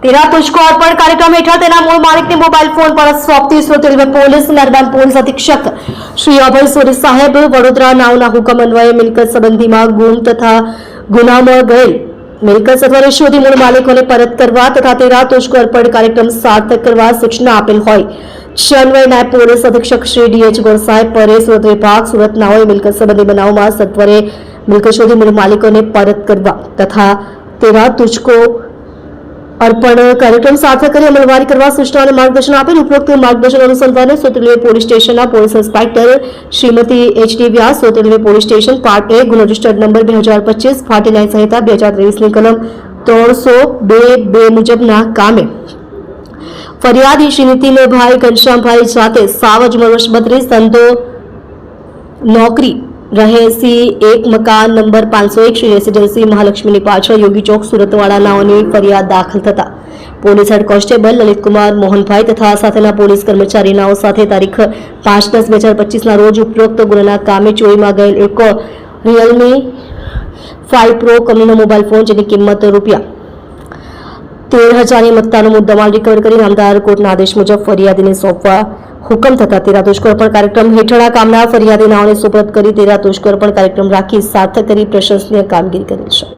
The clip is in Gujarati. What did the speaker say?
तेरा तुझको अर्पण कार्यक्रम हेठળ તેના મૂળ માલિકને મોબાઈલ ફોન પરત સોંપતી સુરત રેલવે પોલીસ મહેરબાન પોલીસ અધિક્ષક શ્રી અભય સોરી સાહેબ વડોદરા નાવના હુકમ અન્વયે મિલકત સંબંધીમાં ગુમ તથા ગુનામાં ગયેલ મિલકત સત્વરે શોધી મૂળ માલિકોને પરત કરવા તથા તેરા તુझको अर्पण કાર્યક્રમ સાર્થક કરવા સૂચના આપેલ હોય અન્વયે નાયબ પોલીસ અધિક્ષક શ્રી ડીએચ ગોર સાહેબ પરે સુરત વિભાગ સુરત નાઓએ મિલકત સંબંધી બનાવમાં સત્વરે મિલકત શોધી મૂળ માલિકોને પરત કરવા તથા તેરા તુझको अर्पण कार्यक्रम सार्थक કરી અમલવારી કરવા સૂચના અને માર્ગદર્શન આપેલ ઉપરોક્ત માર્ગદર્શન અનુસંધાને સુરત રેલવે પોલીસ સ્ટેશનના police inspector Shrimati HD Vyas Surat railway police station part A ગુનો રજિસ્ટર્ડ નંબર 2025 ફાટી ન્યાય સંહિતા 2023 ની કલમ 302(2) મુજબના કામે ફરિયાદી શ્રી નીતિનભાઈ ઘનશ્યામભાઈ જાતે સાવજ ઉંમર વર્ષ 32 ધંધો નોકરી રહેસી એક મકાન નંબર 501 શ્રી રેસિડેન્સી મહાલક્ષ્મીની પાછળ યોગી ચોક સુરતવાડા નાઓની ફરિયાદ દાખલ થતા police head constable Lalitkumar Mohanbhai તથા સાથેના પોલીસ કર્મચારીનાઓ સાથે તારીખ 5/10/2025 ના રોજ ઉપરોક્ત ગુનાના કામે ચોરીમાં ગયેલ એક રિયલમી 5 પ્રો કંપનીનો મોબાઈલ ફોન જેની કિંમત ₹13,000ની મત્તાનો મુદ્દામાલ રિકવર કરી નામદાર કોર્ટના આદેશ મુજબ ફરિયાદીને સોંપવા હુકમ થતા તેરા તુझको अर्पण कार्यक्रम हेठળ આ કામના ફરિયાદીનાઓને સુપરત કરી તેરા તુझको अर्पण कार्यक्रम રાખી સાર્થક કરી પ્રશંસનીય કામગીરી કરેલ છે।